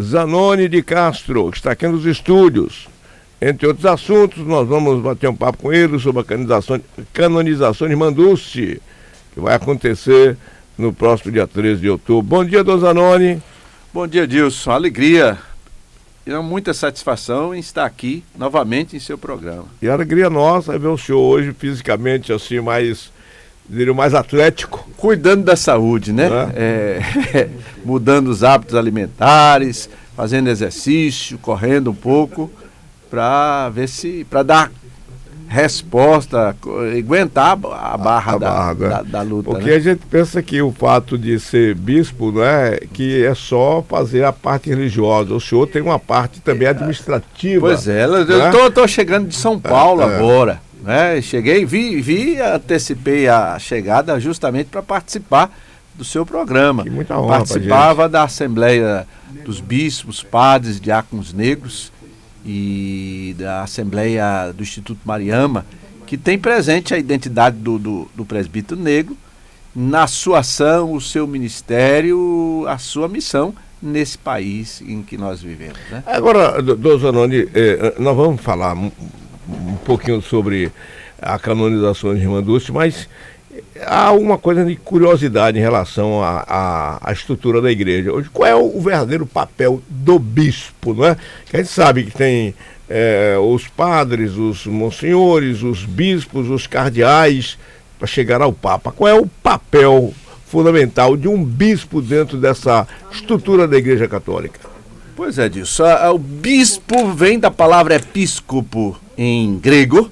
Zanoni de Castro, que está aqui nos estúdios. Entre outros assuntos, nós vamos bater um papo com ele sobre a canonização de Manduce, que vai acontecer no próximo dia 13 de outubro. Bom dia, Dom Zanoni. Bom dia, Dilson. Alegria e muita satisfação em estar aqui novamente em seu programa. E a alegria nossa é ver o senhor hoje fisicamente assim mais atlético. Cuidando da saúde, né? Mudando os hábitos alimentares, fazendo exercício, correndo um pouco, para dar resposta, aguentar a barra da luta. Porque né? a gente pensa que o fato de ser bispo, não é, que é só fazer a parte religiosa. O senhor tem uma parte também administrativa. Pois é, eu estou chegando de São Paulo agora. Né? Cheguei, antecipei a chegada justamente para participar do seu programa. Que muita honra. Participava da Assembleia dos Bispos, Padres, Diáconos Negros e da Assembleia do Instituto Mariama, que tem presente a identidade do presbítero negro na sua ação, o seu ministério, a sua missão nesse país em que nós vivemos. Né? Agora, Dom Zanoni, nós vamos falar um pouquinho sobre a canonização de Manduce, mas há uma coisa de curiosidade em relação à estrutura da igreja. Hoje, qual é o verdadeiro papel do bispo, não é? Que a gente sabe que tem os padres, os monsenhores, os bispos, os cardeais, para chegar ao Papa. Qual é o papel fundamental de um bispo dentro dessa estrutura da Igreja Católica? Pois é, disso. O bispo vem da palavra episcopo em grego,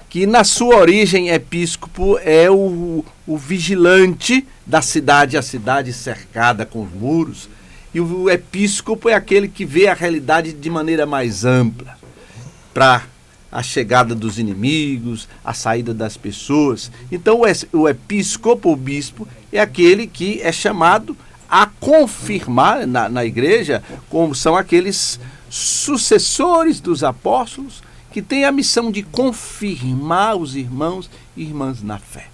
que na sua origem episcopo é o vigilante da cidade, a cidade cercada com os muros, e o episcopo é aquele que vê a realidade de maneira mais ampla, para a chegada dos inimigos, a saída das pessoas. Então o episcopo, o bispo, é aquele que é chamado a confirmar na igreja, como são aqueles sucessores dos apóstolos, que tem a missão de confirmar os irmãos e irmãs na fé.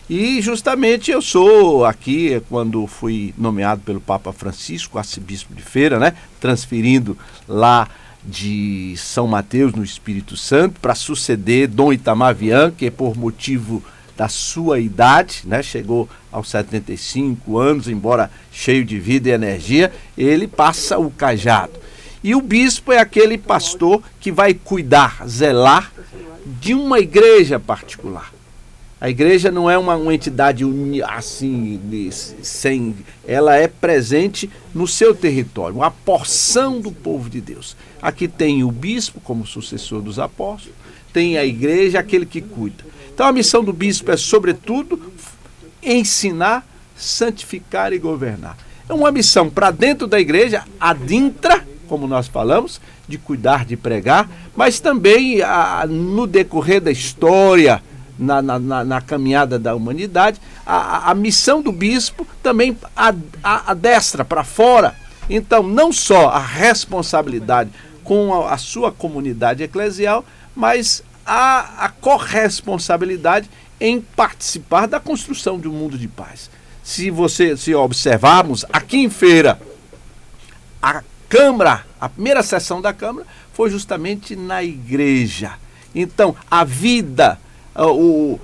E justamente eu sou aqui, quando fui nomeado pelo Papa Francisco, arcebispo de Feira, né, transferindo lá de São Mateus, no Espírito Santo, para suceder Dom Itamar Vian, que por motivo da sua idade, né, chegou aos 75 anos, embora cheio de vida e energia, ele passa o cajado. E o bispo é aquele pastor que vai cuidar, zelar de uma igreja particular. A igreja não é uma entidade assim, ela é presente no seu território, uma porção do povo de Deus. Aqui tem o bispo como sucessor dos apóstolos, tem a igreja, aquele que cuida. Então a missão do bispo é, sobretudo, ensinar, santificar e governar. É uma missão para dentro da igreja, adintra, como nós falamos, de cuidar, de pregar, mas também no decorrer da história, na caminhada da humanidade, a missão do bispo também adestra para fora. Então, não só a responsabilidade com a sua comunidade eclesial, mas a corresponsabilidade em participar da construção de um mundo de paz. Se observarmos, aqui em Feira, a primeira sessão da Câmara foi justamente na igreja. Então, a vida,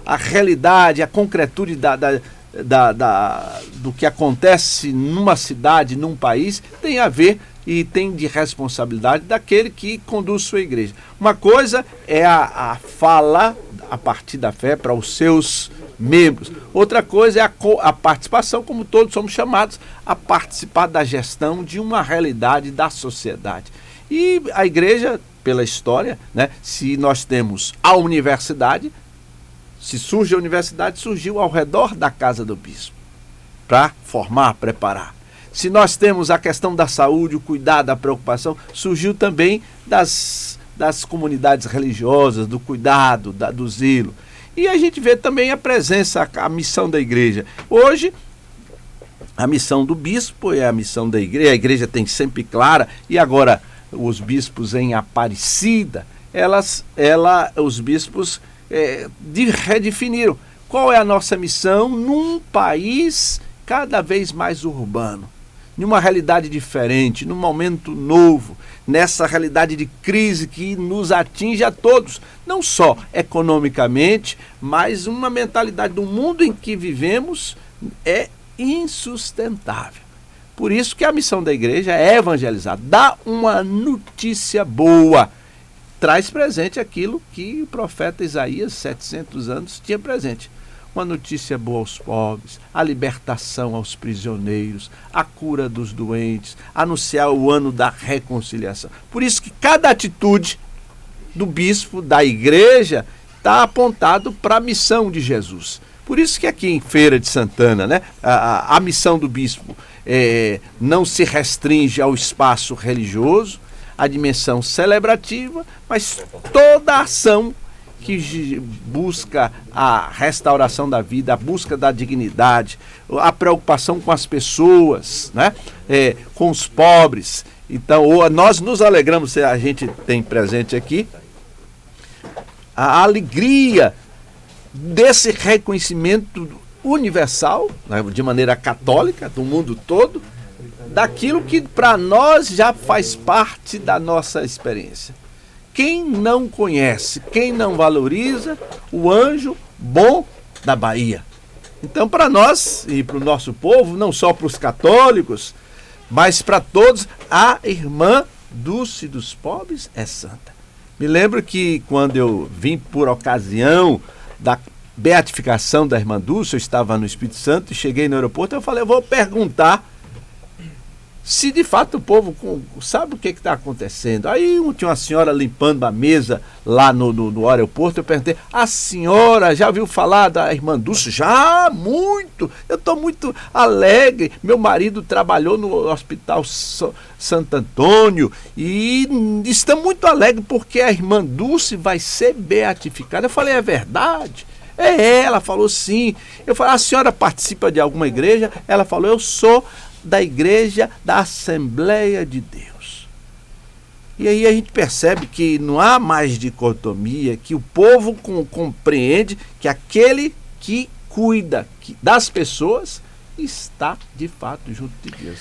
a realidade, a concretude do que acontece numa cidade, num país, tem a ver e tem de responsabilidade daquele que conduz sua igreja. Uma coisa é a fala a partir da fé para os seus membros. Outra coisa é a participação, como todos somos chamados a participar da gestão de uma realidade da sociedade. E a igreja, pela história, né, se nós temos a universidade, se surge a universidade, surgiu ao redor da casa do bispo, para formar, preparar. Se nós temos a questão da saúde, o cuidado, a preocupação, surgiu também das comunidades religiosas, do cuidado, do zelo. E a gente vê também a presença, a missão da igreja. Hoje, a missão do bispo é a missão da igreja. A igreja tem sempre clara, e agora os bispos em Aparecida, os bispos redefiniram qual é a nossa missão num país cada vez mais urbano. numa realidade diferente, num momento novo, nessa realidade de crise que nos atinge a todos, não só economicamente, mas uma mentalidade do mundo em que vivemos é insustentável. Por isso que a missão da igreja é evangelizar, dar uma notícia boa, traz presente aquilo que o profeta Isaías, 700 anos, tinha presente. Uma notícia boa aos pobres, a libertação aos prisioneiros, a cura dos doentes, anunciar o ano da reconciliação. Por isso que cada atitude do bispo, da igreja, está apontado para a missão de Jesus. Por isso que aqui em Feira de Santana, né, a missão do bispo não se restringe ao espaço religioso, à dimensão celebrativa, mas toda a ação que busca a restauração da vida, a busca da dignidade, a preocupação com as pessoas, né? Com os pobres. Então, nós nos alegramos, a gente tem presente aqui, a alegria desse reconhecimento universal, né, de maneira católica, do mundo todo, daquilo que para nós já faz parte da nossa experiência. Quem não conhece, quem não valoriza o anjo bom da Bahia? Então, para nós e para o nosso povo, não só para os católicos, mas para todos, a irmã Dulce dos Pobres é santa. Me lembro que quando eu vim por ocasião da beatificação da irmã Dulce, eu estava no Espírito Santo e cheguei no aeroporto, eu falei, eu vou perguntar se de fato o povo sabe o que está acontecendo. Aí tinha uma senhora limpando a mesa lá no aeroporto, eu perguntei, a senhora já ouviu falar da irmã Dulce? Já, muito, eu estou muito alegre, meu marido trabalhou no Hospital Santo Antônio e estamos muito alegres porque a irmã Dulce vai ser beatificada. Eu falei, é verdade? Ela falou sim. Eu falei, a senhora participa de alguma igreja? Ela falou, eu sou da igreja da Assembleia de Deus. E aí a gente percebe que não há mais dicotomia, que o povo compreende que aquele que cuida das pessoas está de fato junto de Deus.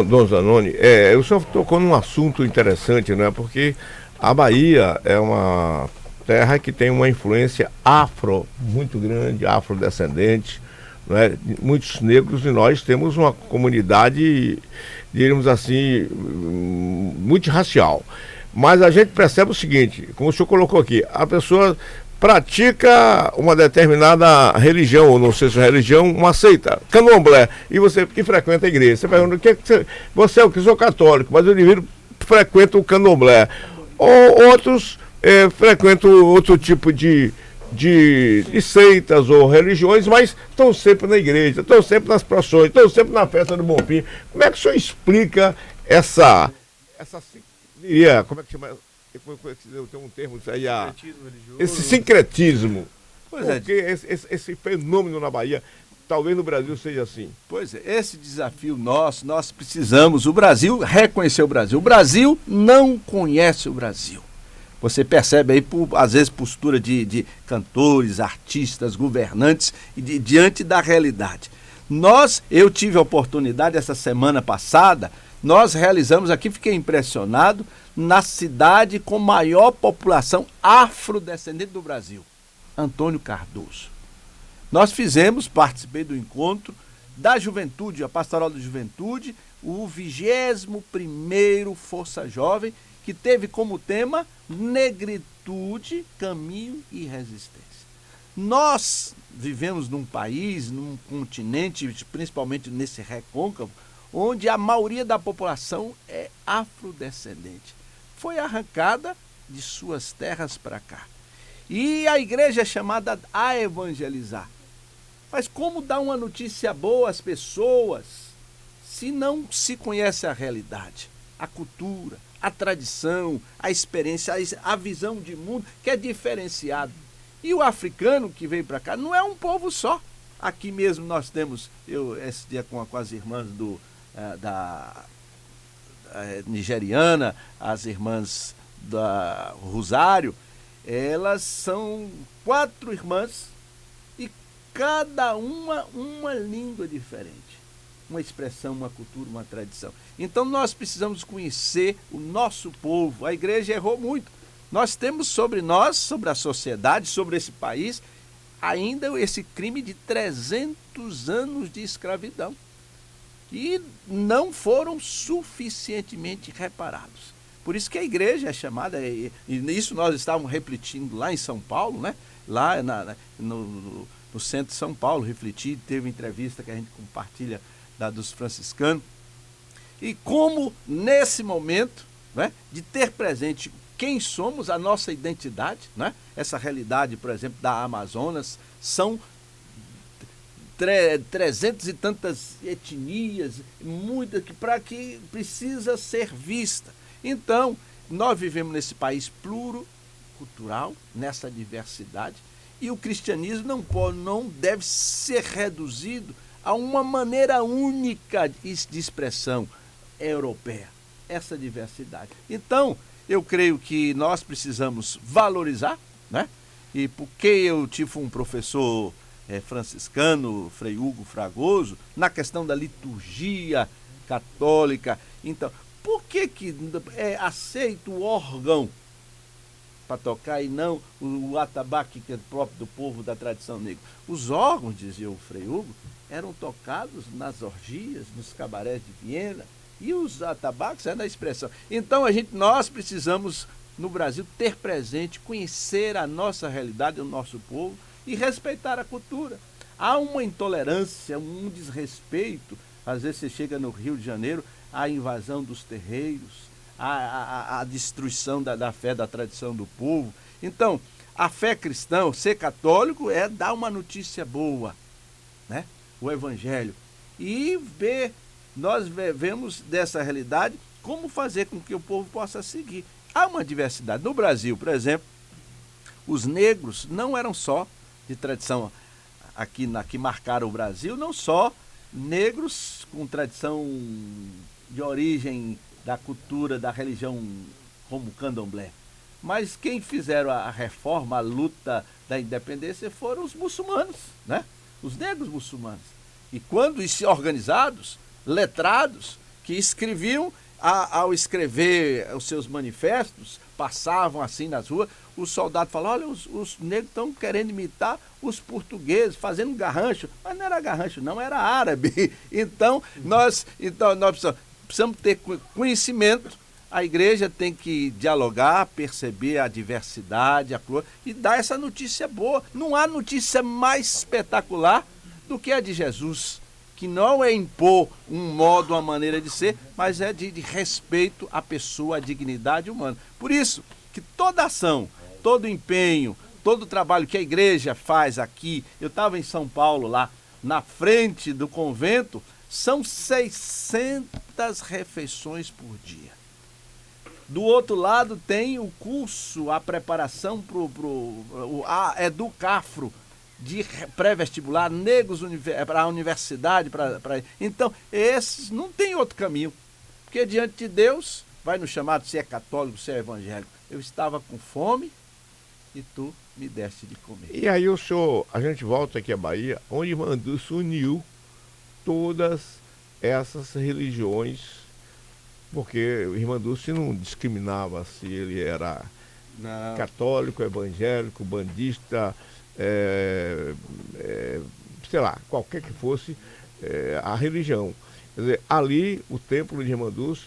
Dom Zanoni, o senhor tocou num assunto interessante, né? Porque a Bahia é uma terra que tem uma influência afro muito grande, afrodescendente, né? Muitos negros, e nós temos uma comunidade, diríamos assim, multirracial. Mas a gente percebe o seguinte, como o senhor colocou aqui, a pessoa pratica uma determinada religião, ou não sei se é religião, uma seita, candomblé, e você que frequenta a igreja, você pergunta, você é o que? Sou católico, mas o indivíduo frequenta o candomblé. Ou outros frequentam outro tipo de seitas ou religiões, mas estão sempre na igreja, estão sempre nas procissões, estão sempre na festa do Bonfim. Como é que o senhor explica como é que chama? Tem um termo isso aí, esse sincretismo. Porque esse fenômeno na Bahia, talvez no Brasil seja assim. Pois é, esse desafio nós precisamos, o Brasil, reconhecer o Brasil. O Brasil não conhece o Brasil. Você percebe aí, às vezes, postura de cantores, artistas, governantes, diante da realidade. Eu tive a oportunidade, essa semana passada, nós realizamos aqui, fiquei impressionado, na cidade com maior população afrodescendente do Brasil, Antônio Cardoso. Nós participei do encontro da juventude, a Pastoral da Juventude, o 21º Força Jovem, que teve como tema negritude, caminho e resistência. Nós vivemos num país, num continente, principalmente nesse recôncavo, onde a maioria da população é afrodescendente. Foi arrancada de suas terras para cá. E a igreja é chamada a evangelizar. Mas como dar uma notícia boa às pessoas se não se conhece a realidade, a cultura, a tradição, a experiência, a visão de mundo que é diferenciado. E o africano que veio para cá não é um povo só. Aqui mesmo nós temos, esse dia com as irmãs da nigeriana, as irmãs da Rosário, elas são 4 irmãs e cada uma língua diferente. uma expressão, uma cultura, uma tradição. Então nós precisamos conhecer o nosso povo. A igreja errou muito. Nós temos sobre nós, sobre a sociedade, sobre esse país, ainda esse crime de 300 anos de escravidão. E não foram suficientemente reparados. Por isso que a igreja é chamada, e isso nós estávamos refletindo lá em São Paulo, né? Lá no centro de São Paulo, refleti, teve uma entrevista que a gente compartilha dos franciscanos. E como nesse momento, né, de ter presente quem somos, a nossa identidade, né? Essa realidade, por exemplo, da Amazonas, são 300 e tantas etnias, muita que precisa ser vista. Então, nós vivemos nesse país pluricultural, nessa diversidade, e o cristianismo não deve ser reduzido a uma maneira única de expressão europeia, essa diversidade. Então, eu creio que nós precisamos valorizar, né? E porque eu tive um professor franciscano, Frei Hugo Fragoso, na questão da liturgia católica. Então, por que é aceito o órgão para tocar e não o atabaque, que é próprio do povo da tradição negra? Os órgãos, dizia o Frei Hugo, eram tocados nas orgias, nos cabarés de Viena, e os atabaques é na expressão. Então nós precisamos, no Brasil, ter presente, conhecer a nossa realidade, o nosso povo, e respeitar a cultura. Há uma intolerância, um desrespeito. Às vezes você chega no Rio de Janeiro, a invasão dos terreiros, a destruição da fé, da tradição do povo. Então, a fé cristã, ser católico, é dar uma notícia boa, né? O evangelho. E nós vemos dessa realidade como fazer com que o povo possa seguir. Há uma diversidade. No Brasil, por exemplo, os negros não eram só de tradição que marcaram o Brasil, não só negros com tradição de origem da cultura, da religião como candomblé, mas quem fizeram a reforma, a luta da independência foram os muçulmanos, né? Os negros muçulmanos. E quando organizados, letrados, que escreviam, ao escrever os seus manifestos, passavam assim nas ruas, os soldados falavam, olha, os negros estão querendo imitar os portugueses, fazendo garrancho. Mas não era garrancho, não, era árabe. Então, nós precisamos ter conhecimento. A igreja tem que dialogar, perceber a diversidade, e dar essa notícia boa. Não há notícia mais espetacular do que a de Jesus, que não é impor um modo, uma maneira de ser, mas é de respeito à pessoa, à dignidade humana. Por isso, que toda ação, todo empenho, todo trabalho que a igreja faz aqui, eu estava em São Paulo, lá na frente do convento, são 600 refeições por dia. Do outro lado tem o curso, a preparação para Educafro, de pré-vestibular, negros para a universidade. Então, esses não tem outro caminho. Porque diante de Deus, vai nos chamar se é católico, se é evangélico. Eu estava com fome e tu me deste de comer. E aí a gente volta aqui à Bahia, onde Irmanduz uniu todas essas religiões, porque o Irmanduz não discriminava se ele era católico, evangélico, bandista, sei lá, qualquer que fosse a religião. Quer dizer, ali o templo de Irmanduz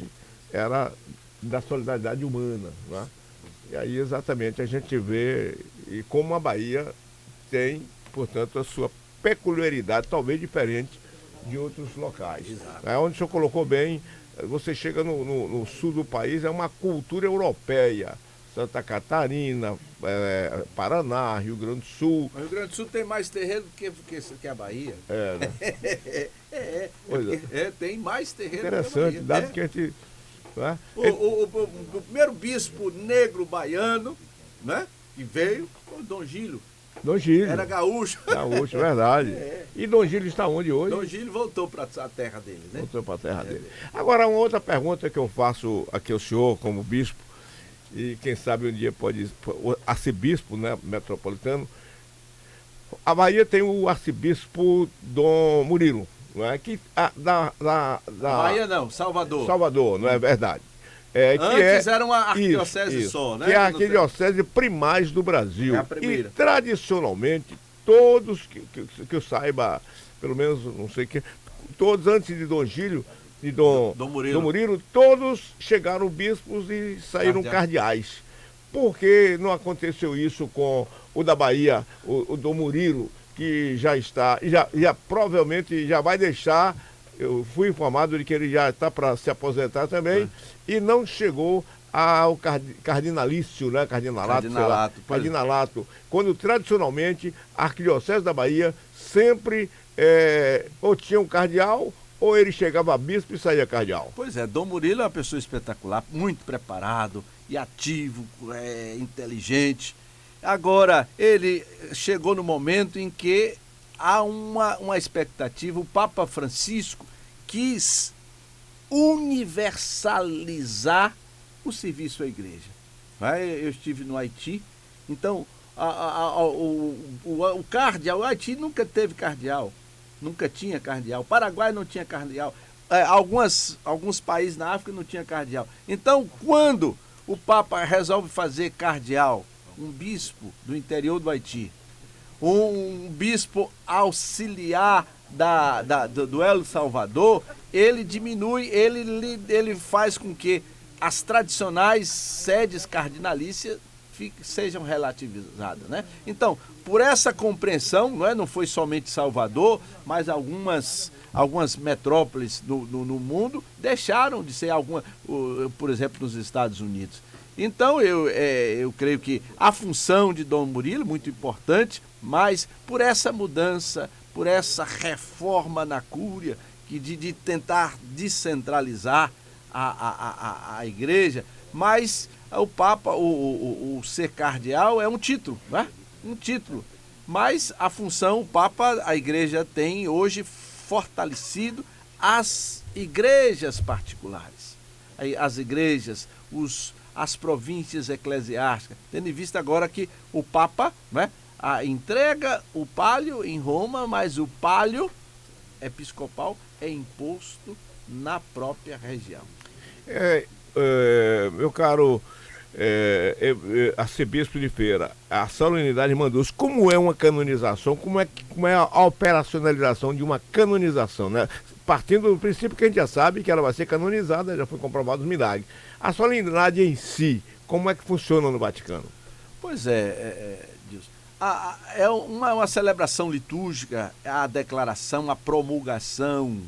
era da solidariedade humana, né? E aí exatamente a gente vê e como a Bahia tem, portanto, a sua peculiaridade, talvez diferente de outros locais. É onde o senhor colocou bem, você chega no sul do país, é uma cultura europeia. Santa Catarina, Paraná, Rio Grande do Sul. O Rio Grande do Sul tem mais terreno que a Bahia. Né? Tem mais terreno interessante, que a Bahia. dado que a gente... Né? O primeiro bispo negro baiano, né, que veio, foi o Dom Gílio. Dom Gílio. Era gaúcho. Gaúcho, verdade. E Dom Gílio está onde hoje? Dom Gílio voltou para a terra dele, né? Voltou para a terra dele. Agora, uma outra pergunta que eu faço aqui ao senhor, como bispo, e quem sabe um dia pode arcebispo, né, metropolitano. A Bahia tem o arcebispo Dom Murilo, não é? Que, Bahia não, Salvador. Salvador, não é verdade? Antes era uma arquidiocese só, né? Que é a arquidiocese primaz do Brasil. É a primeira. E tradicionalmente, todos, que eu saiba, pelo menos, não sei que, todos antes de Dom Gílio, de Dom Murilo, todos chegaram bispos e saíram cardeais. Por que não aconteceu isso com o da Bahia, o Dom Murilo, que já está, já provavelmente já vai deixar, eu fui informado de que ele já está para se aposentar também, e não chegou ao cardinalício, né? Cardinalato, quando tradicionalmente a Arquidiocese da Bahia sempre ou tinha um cardeal, ou ele chegava a bispo e saía cardeal. Pois é, Dom Murilo é uma pessoa espetacular, muito preparado e ativo, inteligente. Agora, ele chegou no momento em que há uma expectativa, o Papa Francisco quis universalizar o serviço à igreja. Eu estive no Haiti, então o cardeal, o Haiti nunca teve cardeal, nunca tinha cardeal, o Paraguai não tinha cardeal, alguns países na África não tinha cardeal. Então, quando o Papa resolve fazer cardeal, um bispo do interior do Haiti, um bispo auxiliar do El Salvador, ele diminui, ele faz com que as tradicionais sedes cardinalícias sejam relativizadas, né? Então, por essa compreensão, não foi somente Salvador, mas algumas metrópoles no mundo deixaram de ser por exemplo, nos Estados Unidos. Então, eu creio que a função de Dom Murilo, muito importante, mas por essa mudança, por essa reforma na cúria, de tentar descentralizar a igreja, mas o Papa, o ser cardeal é um título, né? Um título. Mas a função, o Papa, a igreja tem hoje fortalecido as igrejas particulares. As igrejas, as províncias eclesiásticas, tendo em vista agora que o Papa, né, entrega o palio em Roma, mas o palio episcopal é imposto na própria região. Meu caro arcebispo de Feira, a solenidade mandou como é uma canonização, como é a operacionalização de uma canonização, né? Partindo do princípio que a gente já sabe que ela vai ser canonizada, já foi comprovado os milagres. A solenidade em si, como é que funciona no Vaticano? Pois Deus. É uma celebração litúrgica, a declaração, a promulgação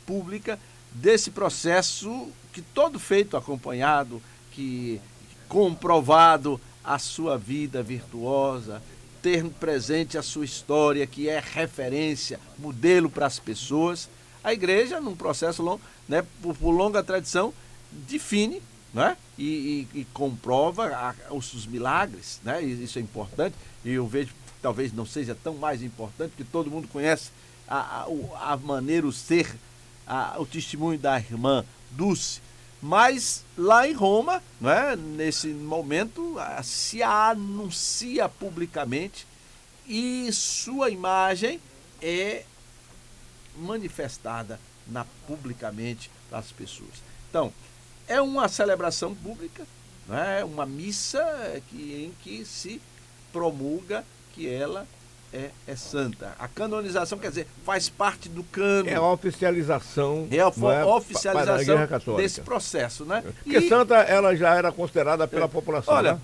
pública desse processo que todo feito acompanhado, que comprovado a sua vida virtuosa, ter presente a sua história, que é referência, modelo para as pessoas. A igreja, num processo longo, né, por longa tradição, define, né, e comprova os milagres, né, e isso é importante, e eu vejo, talvez não seja tão mais importante, porque todo mundo conhece a maneira, o ser, o testemunho da irmã Dulce. Mas lá em Roma, né, nesse momento, se anuncia publicamente e sua imagem é manifestada publicamente para as pessoas. Então, é uma celebração pública, né, uma missa em que se promulga que ela é santa. A canonização, quer dizer, faz parte do cano. É a oficialização. Oficialização desse processo, né? Porque santa, ela já era considerada pela população. Olha, né?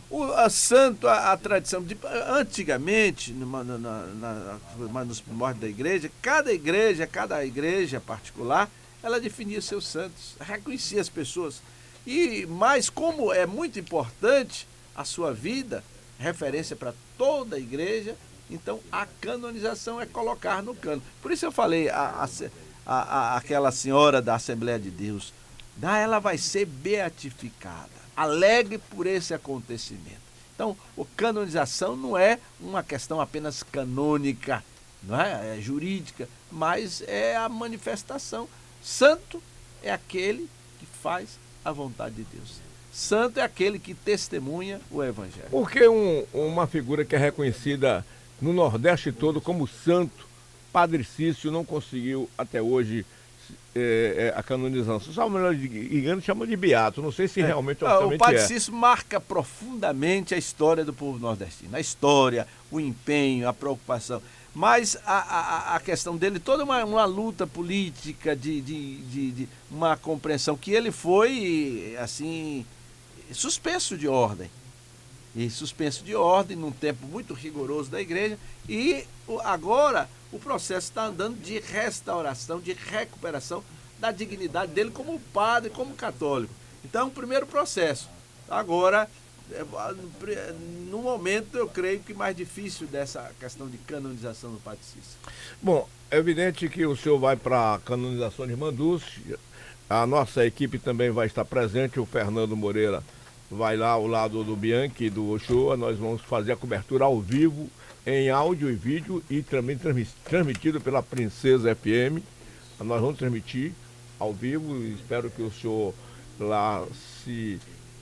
Santo, a tradição, antigamente, nos primórdios da igreja, cada igreja particular, ela definia seus santos, reconhecia as pessoas. Mas como é muito importante a sua vida, referência para toda a igreja, então a canonização é colocar no cano. Por isso eu falei, aquela senhora da Assembleia de Deus, ela vai ser beatificada, alegre por esse acontecimento. Então, a canonização não é uma questão apenas canônica, não é jurídica, mas é a manifestação. Santo é aquele que faz a vontade de Deus. Santo é aquele que testemunha o Evangelho. Porque uma figura que é reconhecida no Nordeste todo como santo, Padre Cício não conseguiu até hoje a canonização. Só o melhor engano chama de beato. Não sei se realmente o Padre Cício marca profundamente a história do povo nordestino. A história, o empenho, a preocupação. Mas a questão dele, toda uma luta política, de uma compreensão que ele foi, assim, suspenso de ordem. E suspenso de ordem num tempo muito rigoroso da igreja. E agora o processo está andando de restauração, de recuperação da dignidade dele como padre, como católico. Então é um primeiro processo. Agora, no momento, eu creio que mais difícil dessa questão de canonização do Padre Cício. Bom, é evidente que o senhor vai para a canonização de Irmã Dulce. A nossa equipe também vai estar presente. O Fernando Moreira vai lá ao lado do Bianchi e do Ochoa. Nós vamos fazer a cobertura ao vivo, em áudio e vídeo, e também transmitido pela Princesa FM. Nós vamos transmitir ao vivo e espero que o senhor lá se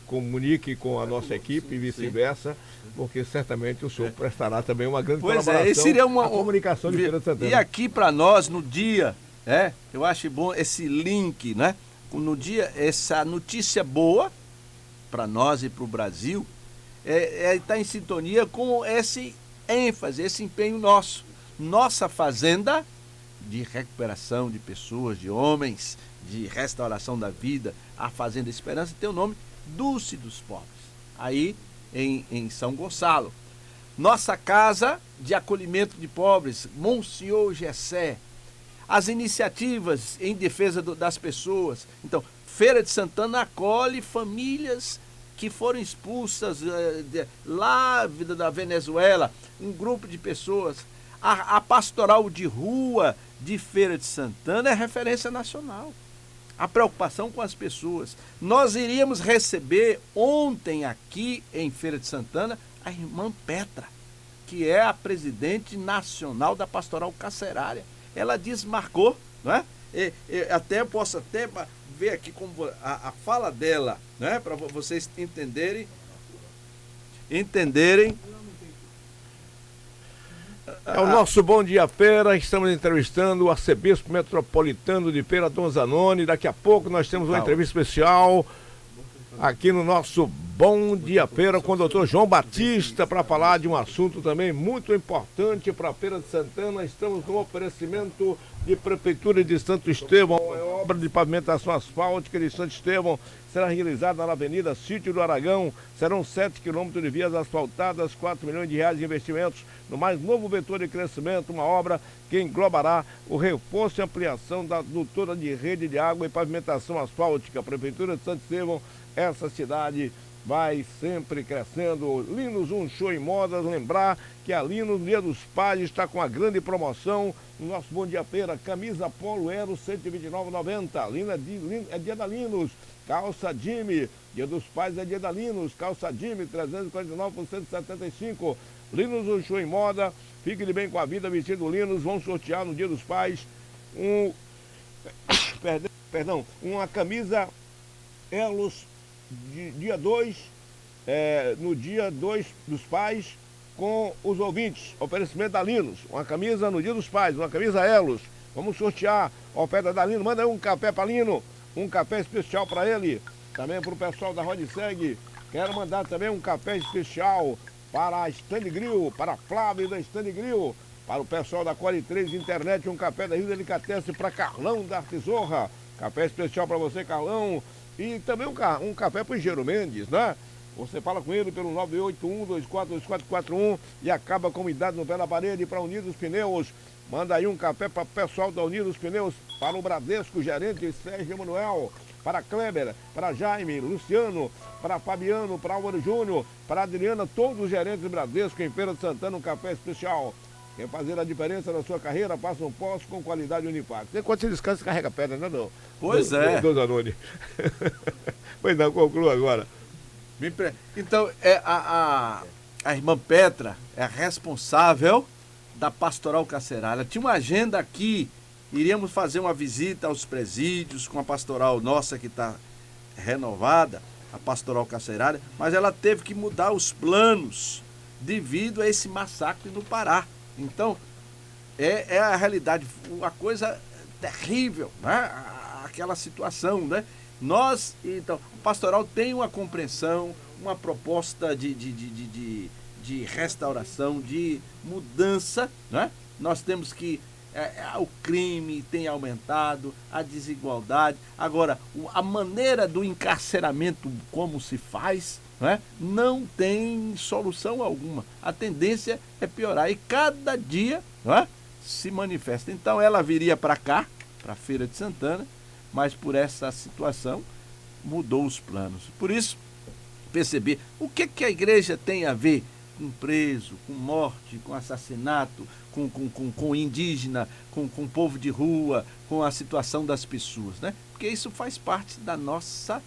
comunique com a nossa equipe e vice-versa, porque certamente o senhor prestará também uma grande colaboração seria à comunicação de Feira de Santana. E aqui para nós, no dia, eu acho bom esse link, né? No dia, essa notícia boa para nós e para o Brasil, está em sintonia com esse ênfase, esse empenho nosso. Nossa fazenda de recuperação de pessoas, de homens, de restauração da vida, a Fazenda Esperança, tem o nome Dulce dos Pobres, aí em São Gonçalo. Nossa Casa de Acolhimento de Pobres, Monsenhor Gessé. As iniciativas em defesa das pessoas. Então, Feira de Santana acolhe famílias que foram expulsas lá da Venezuela, um grupo de pessoas. A pastoral de rua de Feira de Santana é referência nacional. A preocupação com as pessoas. Nós iríamos receber ontem aqui em Feira de Santana a irmã Petra, que é a presidente nacional da Pastoral Carcerária. Ela desmarcou, não é? Posso até ver aqui como a fala dela, né? Para vocês entenderem. É o nosso Bom Dia Feira. Estamos entrevistando o arcebispo metropolitano de Feira, Dom Zanoni. Daqui a pouco nós temos uma entrevista especial aqui no nosso Bom Dia Feira com o doutor João Batista para falar de um assunto também muito importante para a Feira de Santana. Estamos com o oferecimento de Prefeitura de Santo Estevão. A obra de pavimentação asfáltica de Santo Estevão será realizada na Avenida Sítio do Aragão. Serão 7 quilômetros de vias asfaltadas, 4 milhões de reais de investimentos no mais novo vetor de crescimento, uma obra que englobará o reforço e ampliação da adutora de rede de água e pavimentação asfáltica. Prefeitura de Santo Estevão, essa cidade vai sempre crescendo. Linus, um show em modas. Lembrar que a Linus, no Dia dos Pais, está com a grande promoção no nosso Bom Dia Feira. Camisa Polo Aero, R$ 129,90. É dia da Linus. Calça Jimmy, Dia dos Pais é dia da Linus. Calça Jimmy, 349 por 175. Linus, um show em moda. Fique de bem com a vida vestido Linus. Vamos sortear no Dia dos Pais uma camisa Elos dia 2, no dia 2 dos pais, com os ouvintes. Oferecimento da Linus, uma camisa no Dia dos Pais, uma camisa Elos. Vamos sortear a oferta da Lino. Manda aí um café para Lino, um café especial para ele. Também para o pessoal da Rodsegue. Quero mandar também um café especial para a Stand Grill, para a Flávia da Stand Grill. Para o pessoal da Core 3 Internet, um café da Rio Delicatessen para Carlão da Tesoura. Café especial para você, Carlão. E também um café para o Engenheiro Mendes, né? Você fala com ele pelo 981-242441 e acaba com umidade no pé da parede para Unidos Pneus. Manda aí um café para o pessoal da Unidos Pneus, para o Bradesco, gerente Sérgio Emanuel, para Kleber, para Jaime, Luciano, para Fabiano, para Álvaro Júnior, para Adriana, todos os gerentes do Bradesco em Feira de Santana, um café especial. Quer fazer a diferença na sua carreira, passa um posto com qualidade Unifac. Quando você descansa, você carrega pedra, não é não? Pois é. Dom Zanoni. Pois não, conclua agora. Então, a irmã Petra é a responsável da Pastoral Carcerária. Tinha uma agenda aqui, iríamos fazer uma visita aos presídios com a pastoral nossa que está renovada, a Pastoral Carcerária, mas ela teve que mudar os planos devido a esse massacre no Pará. Então, É a realidade, uma coisa terrível, né? Aquela situação, né? Então, o pastoral tem uma compreensão, uma proposta de restauração, de mudança, né? Nós temos que o crime tem aumentado, a desigualdade. Agora, a maneira do encarceramento, como se faz, né, não tem solução alguma. A tendência é piorar e cada dia, né, se manifesta. Então ela viria para cá, para a Feira de Santana, mas por essa situação mudou os planos. Por isso, perceber o que a igreja tem a ver com preso, com morte, com assassinato, com indígena, com povo de rua, com a situação das pessoas, né? Porque isso faz parte da nossa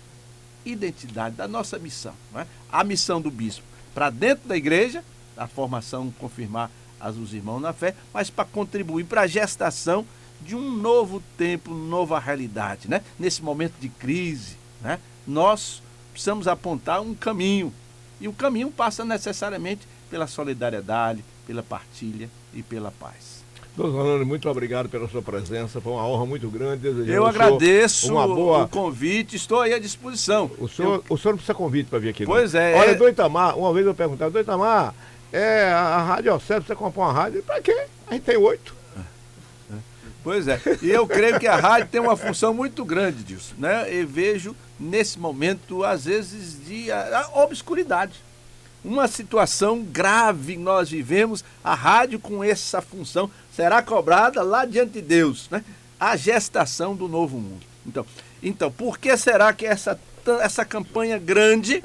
identidade, da nossa missão, né? A missão do bispo, para dentro da igreja, a formação, confirmar os irmãos na fé, mas para contribuir para a gestação de um novo tempo, nova realidade, né? Nesse momento de crise, né? Nós precisamos apontar um caminho, e o caminho passa necessariamente pela solidariedade, pela partilha e pela paz. Doutor Zanoni, muito obrigado pela sua presença, foi uma honra muito grande. Eu agradeço o convite, estou aí à disposição. O senhor não precisa convite para vir aqui. Pois não. é. Olha, do Itamar, uma vez eu perguntava, do Itamar, a Rádio Ocep, você comprar uma rádio, para quê? A gente tem 8. Pois é, e eu creio que a rádio tem uma função muito grande disso, né? Eu vejo nesse momento, às vezes, de obscuridade. Uma situação grave que nós vivemos, a rádio com essa função será cobrada lá diante de Deus, né? A gestação do novo mundo. Então, por que será que essa campanha grande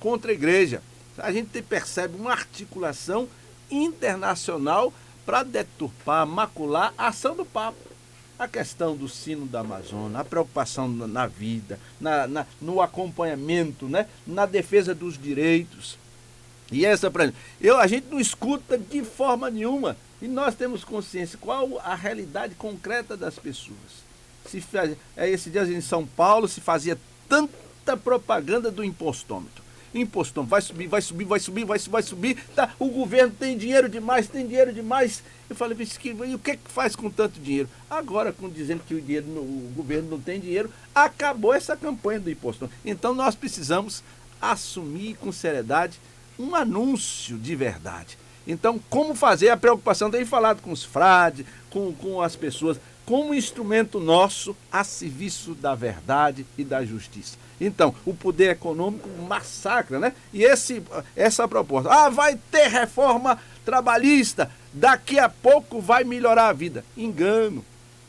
contra a igreja? A gente percebe uma articulação internacional para deturpar, macular a ação do Papa. A questão do sino da Amazônia, a preocupação na vida, no acompanhamento, né? Na defesa dos direitos. E a gente não escuta de forma nenhuma. E nós temos consciência qual a realidade concreta das pessoas. Esses dias em São Paulo se fazia tanta propaganda do impostômetro. Impostômetro, vai subir, tá? O governo tem dinheiro demais. Eu falei, e o que faz com tanto dinheiro? Agora, dizendo que o governo não tem dinheiro, acabou essa campanha do impostômetro. Então nós precisamos assumir com seriedade um anúncio de verdade. Então, como fazer a preocupação? Tenho falado com os frades, com as pessoas, como instrumento nosso a serviço da verdade e da justiça. Então, o poder econômico massacra, né? E essa proposta. Vai ter reforma trabalhista, daqui a pouco vai melhorar a vida. Engano.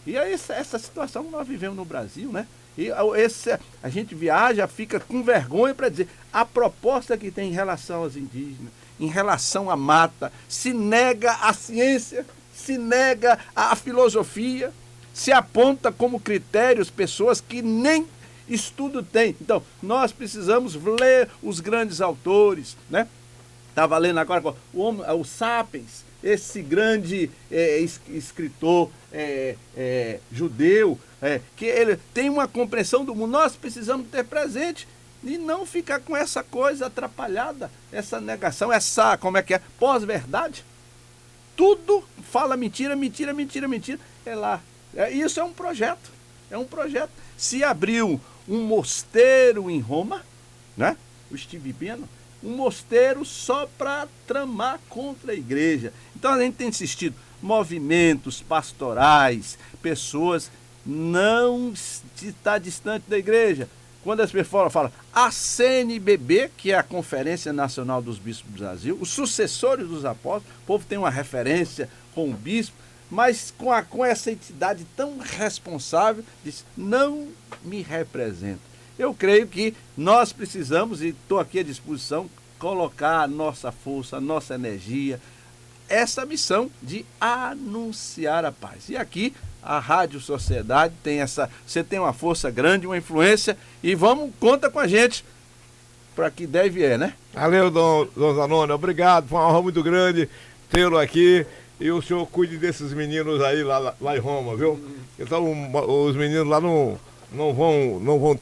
E é essa situação que nós vivemos no Brasil, né? E a gente viaja, fica com vergonha para dizer a proposta que tem em relação aos indígenas, em relação à mata, se nega a ciência, se nega a filosofia, se aponta como critérios pessoas que nem estudo têm. Então, nós precisamos ler os grandes autores, né? Estava lendo agora o Sapiens, esse grande escritor judeu, que ele tem uma compreensão do mundo. Nós precisamos ter presente e não ficar com essa coisa atrapalhada, essa negação, pós-verdade. Tudo fala mentira. É lá. Isso é um projeto. Se abriu um mosteiro em Roma, né? O Steve Bannon, um mosteiro só para tramar contra a igreja. Então a gente tem insistido, movimentos pastorais, pessoas não está distante da igreja. Quando as pessoas falam a CNBB, que é a Conferência Nacional dos Bispos do Brasil, os sucessores dos apóstolos, o povo tem uma referência com o bispo, mas com essa entidade tão responsável, diz, não me representa. Eu creio que nós precisamos, e estou aqui à disposição, colocar a nossa força, a nossa energia, essa missão de anunciar a paz. E aqui a Rádio Sociedade você tem uma força grande, uma influência, e conta com a gente para que deve né? Valeu, Dom Zanoni, obrigado, foi uma honra muito grande tê-lo aqui. E o senhor cuide desses meninos aí lá em Roma, viu? Então os meninos lá não vão ter